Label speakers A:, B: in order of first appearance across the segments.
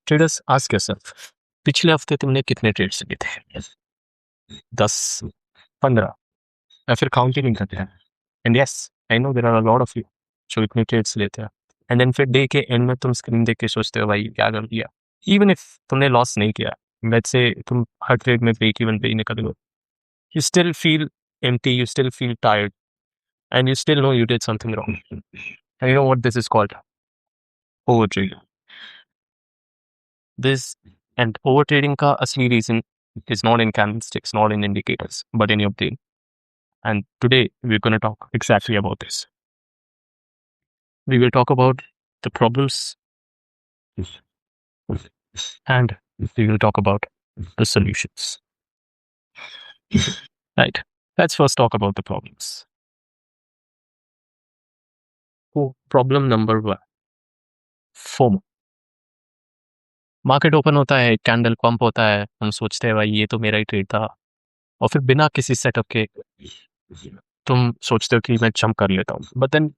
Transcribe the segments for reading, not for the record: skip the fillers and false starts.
A: Traders ask yourself, पिछले हफ्ते तुमने कितने ट्रेड्स लिए थे? 10, 15, या फिर काउंट ही नहीं करते हैं? And yes, I know there are a lot of you जो इतने ट्रेड्स लेते हैं। एंड देन फिर डे के एंड में तुम स्क्रीन देख के सोचते हो भाई क्या कर दिया। इवन इफ तुमने लॉस नहीं किया, लेट्स से तुम हर ट्रेड में ब्रेक इवन पे ही निकल गए, you still feel empty, you still feel tired, and you still know you did something wrong. And you know what this is called? Overtrading. This and overtrading का असली reason is not in candlesticks, not in indicators, but in your brain. And today we're going to talk exactly about this. We will talk about the problems and we will talk about the solutions. Right. Let's first talk about the problems. So, problem number 1, FOMO. Market open होता है, candle pump होता है, हम सोचते हैं भाई ये तो मेरा ही ट्रेड था, और फिर बिना किसी सेटअप के तुम सोचते हो कि मैं जंप कर लेता हूँ, but then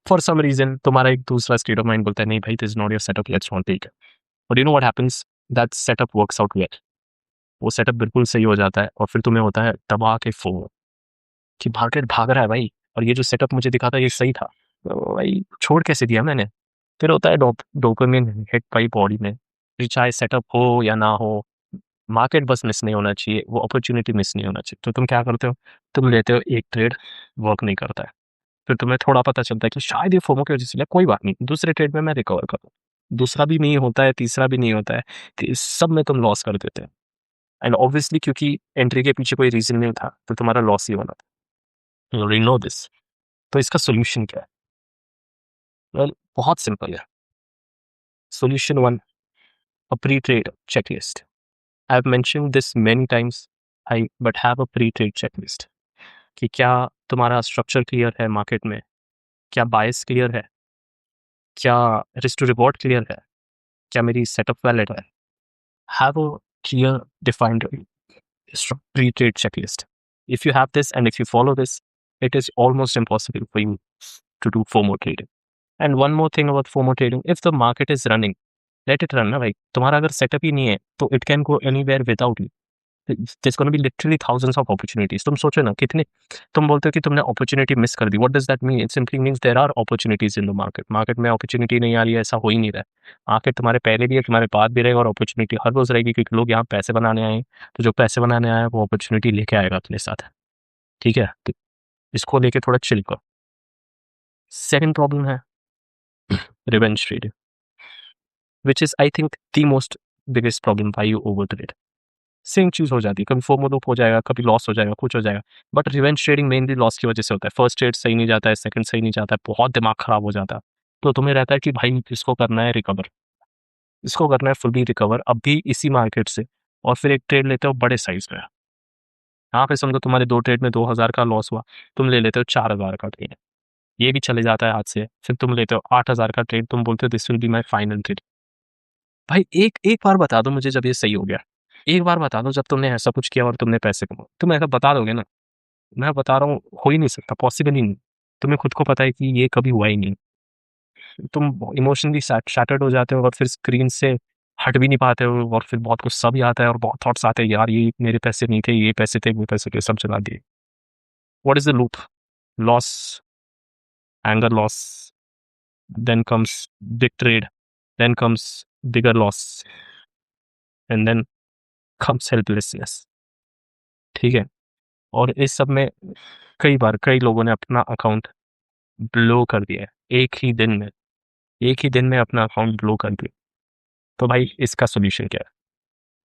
A: for some reason तुम्हारा एक दूसरा स्टेट ऑफ माइंड बोलता है नहीं भाई, this is not your setup, let's not take it. और you know what happens, that setup works out well. वो सेटअप बिल्कुल सही हो जाता है और फिर तुम्हें होता है दबा के फोमो कि मार्केट भाग रहा है भाई, और ये जो सेटअप मुझे दिखा था ये सही था, तो भाई छोड़ कैसे दिया मैंने। फिर होता है डोपामिन हिट भाई बॉडी में, फिर चाहे सेटअप हो या ना हो, मार्केट बस मिस नहीं होना चाहिए, वो अपॉर्चुनिटी मिस नहीं होना चाहिए। तो तुम क्या करते हो, तुम लेते हो एक ट्रेड, वर्क नहीं करता है, फिर तुम्हें थोड़ा पता चलता है कि शायद ये फोमो की वजह से, कोई बात नहीं, दूसरे ट्रेड में मैं रिकवर करूँ, दूसरा भी नहीं होता है, तीसरा भी नहीं होता है, तो इस सब में तुम लॉस कर देते हैं। एंड ऑब्वियसली क्योंकि एंट्री के पीछे कोई रीजन नहीं था तो तुम्हारा लॉस ही होना था। You know this. तो इसका सोल्यूशन क्या है? वेल, बहुत सिंपल है। Solution 1, a pre-trade checklist. I've mentioned this many times, but have a pre-trade checklist. कि क्या तुम्हारा स्ट्रक्चर क्लियर है मार्केट में, क्या बायस क्लियर है, क्या रिस्क टू रिवॉर्ड क्लियर है, क्या मेरी सेटअप वैलिड है। Have a clear defined pre-trade checklist. If you have this and if you follow this, it is almost impossible for you to do FOMO trading. And one more thing about FOMO trading, if the market is running, let it run ना भाई। तुम्हारा अगर setup ही नहीं है तो it can go anywhere without you. There's going to be literally thousands of opportunities. तुम सोचो ना कितने, तुम बोलते हो कि तुमने अपॉर्चुनिटी मिस कर दी, what does that mean? It simply means there are opportunities in the market. Market में अपॉर्चुनिटी नहीं आ रही है ऐसा हो ही नहीं रहा है। मार्केट तुम्हारे पहले भी है, तुम्हारे बाद भी रहेगा, और अपॉर्चुनिटी हर रोज रहेगी, क्योंकि लोग यहाँ पैसे बनाने आए हैं। तो जो पैसे बनाने आया है वो अपॉर्चुनिटी लेके आएगा अपने साथ, ठीक है? तो इसको लेके थोड़ा चिल करो। सेकंड प्रॉब्लम है revenge trading, which is I think the most biggest problem why you over trade. Same चीज हो जाती है, कभी फोमो लूप हो जाएगा, कभी लॉस हो जाएगा, कुछ हो जाएगा, but revenge trading mainly loss की वजह से होता है। फर्स्ट ट्रेड सही नहीं जाता है, सेकंड सही नहीं जाता है, बहुत दिमाग खराब हो जाता है, तो तुम्हें रहता है कि भाई इसको करना है रिकवर, इसको करना है फुल्ली रिकवर अभी इसी मार्केट से, और फिर एक ट्रेड लेते हो बड़े साइज में। यहाँ पे समझो तुम्हारे 2 ट्रेड में 2000 का लॉस हुआ, तुम ले लेते हो 4000 का ट्रेड, ये भी चले जाता है हाथ से, फिर तुम लेते हो 8000 का ट्रेड, तुम बोलते हो this will be my final trade. भाई एक एक बार बता दो मुझे जब ये सही हो गया, एक बार बता दो जब तुमने ऐसा कुछ किया और तुमने पैसे कमाए, तुम ऐसा बता दोगे ना? मैं बता रहा हूँ हो ही नहीं सकता, पॉसिबल ही नहीं। तुम्हें खुद को पता है कि ये कभी हुआ ही नहीं। तुम इमोशनली शैटर्ड हो जाते हो और फिर स्क्रीन से हट भी नहीं पाते हो, और फिर बहुत गुस्सा भी आता है और बहुत थॉट्स आते हैं, यार ये मेरे पैसे नहीं थे, ये पैसे थे, वो पैसे थे, सब चला दिए। What is the loop? Loss, anger loss, then comes big trade, then comes bigger loss, and then comes helplessness, ठीक है? और इस सब में कई बार कई लोगों ने अपना अकाउंट ब्लो कर दिया है, एक ही दिन में, एक ही दिन में अपना अकाउंट ब्लो कर दिया। तो भाई इसका सोल्यूशन क्या है?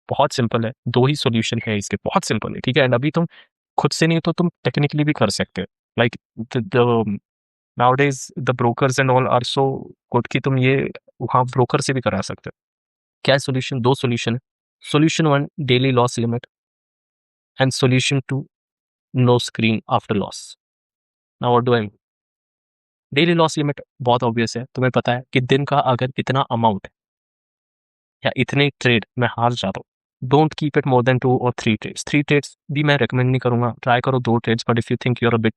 A: बहुत सिंपल है, 2 ही सोल्यूशन है इसके, बहुत सिंपल है, ठीक है? एंड अभी तुम खुद से नहीं तो तुम टेक्निकली भी कर सकते हो, like the nowadays the brokers and all are so good कि तुम ये वहाँ ब्रोकर से भी करा सकते हो। क्या है सोल्यूशन? 2 सोल्यूशन है। Solution 1, daily loss limit, and solution 2, no screen after loss. Now what do I mean? Daily loss limit बहुत ऑब्वियस है, तुम्हें पता है कि दिन का अगर इतना अमाउंट या इतने ट्रेड मैं हार जाता हूँ, don't keep it more than 2 और 3 ट्रेड्स। 3 ट्रेड्स भी मैं रिकमेंड नहीं करूंगा, ट्राई करो 2 trades, but if you think you are a bit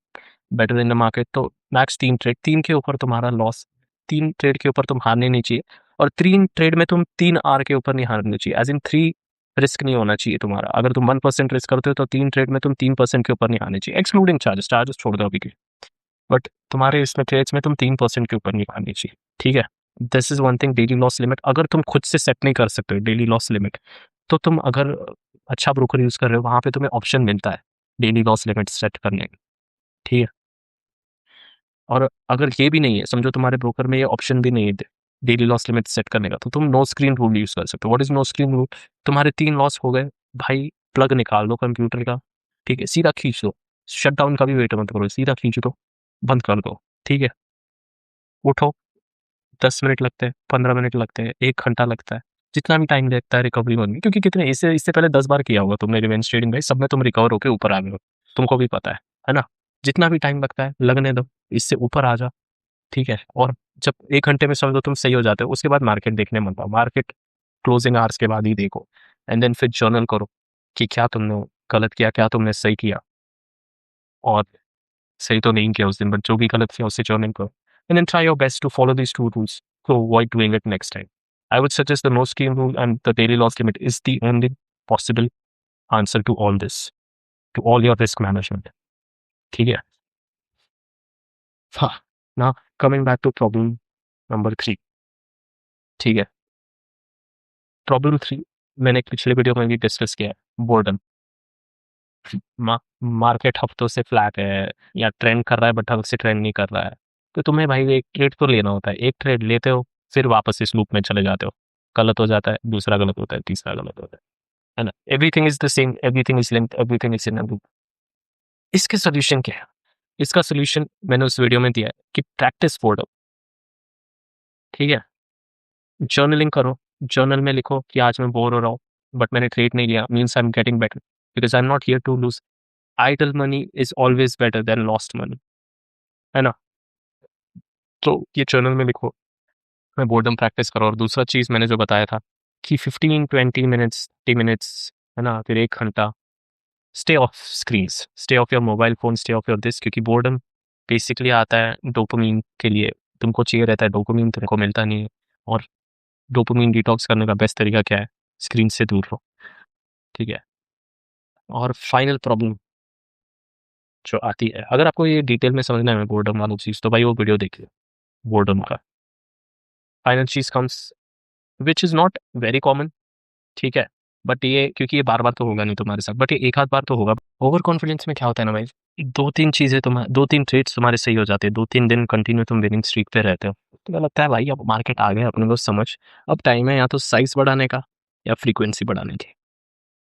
A: better in the market तो मैक्स 3 ट्रेड। 3 के ऊपर तुम्हारा लॉस, 3 ट्रेड के ऊपर तुम हारने नहीं चाहिए। और 3 ट्रेड में तुम 3 आर के ऊपर नहीं हारनी चाहिए, एज इन 3 रिस्क नहीं होना चाहिए तुम्हारा। अगर तुम 1% रिस्क करते हो तो 3 ट्रेड में तुम 3% के ऊपर नहीं आने चाहिए, एक्सक्लूडिंग चार्जेस, चार्जेस छोड़ दो अभी के। बट तुम्हारे इसमें ट्रेड्स में तुम 3% के ऊपर नहीं आनी चाहिए, ठीक है। This is one thing, daily loss limit अगर तुम खुद से सेट नहीं कर सकते हो डेली लॉस लिमिट, तो तुम अगर अच्छा ब्रोकर यूज कर रहे हो वहां पे तुम्हें ऑप्शन मिलता है डेली लॉस लिमिट सेट करने का, ठीक है। और अगर ये भी नहीं है, समझो तुम्हारे ब्रोकर में ये ऑप्शन भी नहीं है डेली लॉस लिमिट सेट करने का, तो तुम नो स्क्रीन रूल यूज कर सकते हो। What is no screen rule? तुम्हारे 3 लॉस हो गए भाई, प्लग निकाल दो कंप्यूटर का, ठीक है, सीधा खींच दो, शट डाउन का भी वेट मत करो, सीधा खींच दो, बंद कर दो, ठीक है। उठो, 10 मिनट लगते हैं, 15 मिनट लगते हैं, 1 घंटा लगता है, जितना भी टाइम लगता है रिकवरी होने में, क्योंकि कितने इससे इससे पहले 10 बार किया होगा तुमने रिवेंज ट्रेडिंग भाई, सब में तुम रिकवर होकर ऊपर आ गए हो, तुमको भी पता है ना। जितना भी टाइम लगता है लगने दो, इससे ऊपर आ जा, ठीक है। और जब 1 घंटे में समझो तुम सही हो जाते हो, उसके बाद मार्केट देखने मत आओ, मार्केट क्लोजिंग आवर्स के बाद ही देखो, एंड देन फिर जर्नल करो कि क्या तुमने गलत किया, क्या तुमने सही किया, और सही तो नहीं किया उस दिन, बट जो भी गलत किया उससे जर्नल करो, and then try your best to follow these 2 rules to avoid doing it next time. I would suggest the no scheme rule and the daily loss limit is the only possible answer to all this, to all your risk management, ठीक है। हाँ, now coming back to problem number 3, ठीक है। Problem 3 मैंने पिछले video में भी discuss किया है, बोर्डम। मार्केट हफ्तों से फ्लैट है या ट्रेंड कर रहा है बट ढंग से ट्रेंड नहीं कर रहा है, तो तुम्हें भाई एक ट्रेड तो लेना होता है, एक ट्रेड लेते हो फिर वापस इस लूप में चले जाते हो, गलत हो जाता है, दूसरा गलत होता है, तीसरा गलत होता है ना। Everything is the same, everything is linked, everything is in a loop. इसके सोल्यूशन क्या है? इसका सोल्यूशन मैंने उस वीडियो में दिया है कि प्रैक्टिस बोर्डम, ठीक है। जर्नलिंग करो, जर्नल में लिखो कि आज मैं बोर हो रहा हूँ बट मैंने ट्रेड नहीं लिया, means I am getting better because I am not here to lose. Idle money is always better than lost money, है ना। तो ये जर्नल में लिखो, मैं बोर्डम प्रैक्टिस करो। और दूसरा चीज़ मैंने जो बताया था कि 15-20 मिनट्स 30 मिनट्स, है ना, फिर 1 घंटा stay of screens, stay of your mobile phone, stay of your this, क्योंकि बोर्डम बेसिकली आता है डोपामीन के लिए, तुमको चाहिए रहता है डोपामीन, तुमको मिलता नहीं है। और डोपामीन डिटॉक्स करने का बेस्ट तरीका क्या है? स्क्रीन से दूर रहो, ठीक है। और फाइनल प्रॉब्लम जो आती है, अगर आपको ये डिटेल में समझना है बोर्डम वाली चीज़, तो भाई वो वीडियो देखिए बोर्डम का। Final cheese comes which is not very common, ठीक है, बट ये क्योंकि ये बार बार तो होगा नहीं तुम्हारे साथ, बट ये एक आध बार तो होगा। ओवर कॉन्फिडेंस में क्या होता है ना भाई, 2-3 चीज़ें तुम्हारे, 2-3 ट्रेड्स तुम्हारे सही हो जाते हैं, 2-3 दिन कंटिन्यू तुम विनिंग स्ट्रीक पे रहते हो, तो क्या लगता है भाई अब मार्केट आ गया अपने को समझ, अब टाइम है या तो साइज बढ़ाने का या फ्रीक्वेंसी बढ़ाने की।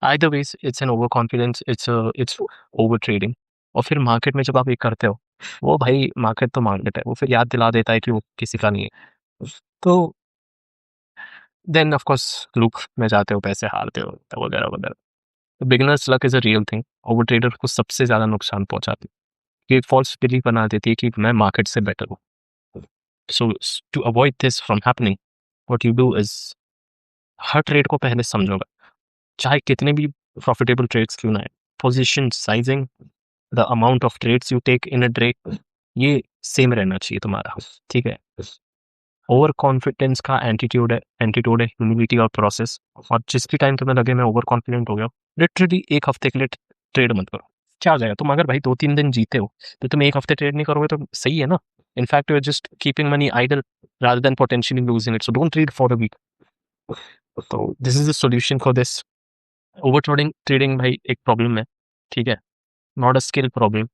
A: Either ways it's an over confidence, it's over trading. और फिर मार्केट में जब आप ये करते हो, वो भाई मार्केट तो मार्केट है, वो फिर याद दिला देता है कि वो किसी का नहीं है, तो देन ऑफ कोर्स लूप में जाते हो, पैसे हारते हो वगैरह वगैरह। Beginners luck is a real thing, over trader को सबसे ज्यादा नुकसान पहुंचाती है, ये फॉल्स बिलीफ बना देती है कि मैं मार्केट से बेटर हूँ। So to avoid this from happening, what you do is हर ट्रेड को पहले समझोगा, चाहे कितने भी प्रॉफिटेबल ट्रेड्स क्यों ना है। Position sizing, the amount of trades you take in a day, ये सेम रहना चाहिए तुम्हारा, ठीक है। ओवर कॉन्फिडेंस का एंटीट्यूड है ह्यूमिलिटी और प्रोसेस। और जिस भी टाइम तुम्हें लगे मैं ओवर कॉन्फिडेंट हो गया, लिटरली 1 हफ्ते के लिए ट्रेड मत करो, क्या हो जाएगा। तुम अगर भाई 2-3 दिन जीते हो, तो तुम 1 हफ्ते ट्रेड नहीं करोगे तो सही है ना। In fact you are just keeping money idle rather than potentially losing it, so don't trade for a week. तो this is the solution for this. Over trading भाई एक प्रॉब्लम है, ठीक है, नॉट अ स्किल प्रॉब्लम।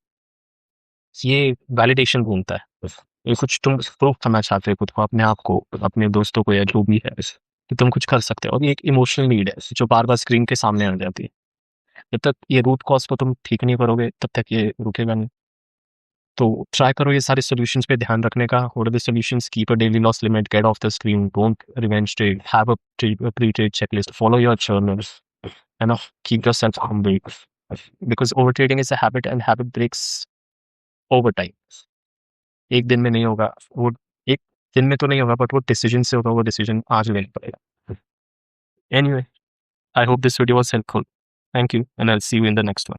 A: ये validation ढूंढता है, ये कुछ तुम प्रूव करना चाहते हो खुद को, अपने आप को, अपने दोस्तों को, या जो भी है कि तुम कुछ कर सकते हो। और ये एक इमोशनल नीड है जो बार बार स्क्रीन के सामने आ जाती है। जब तक ये रूट कॉज को तुम ठीक नहीं करोगे तब तक ये रुकेगा नहीं। तो ट्राई करो ये सारे सॉल्यूशंस पे ध्यान रखने का। What are the solutions? Keep a daily loss limit, get off the screen, don't revenge trade, have a pre trade checklist, follow your journals, and keep yourself humble, because over trading is a habit and habit breaks over time. एक दिन में नहीं होगा वो, एक दिन में तो नहीं होगा, बट वो डिसीजन से होगा, वो डिसीजन आज लेना पड़ेगा। Anyway, I hope this video was helpful. Thank you and I will see you in the next one.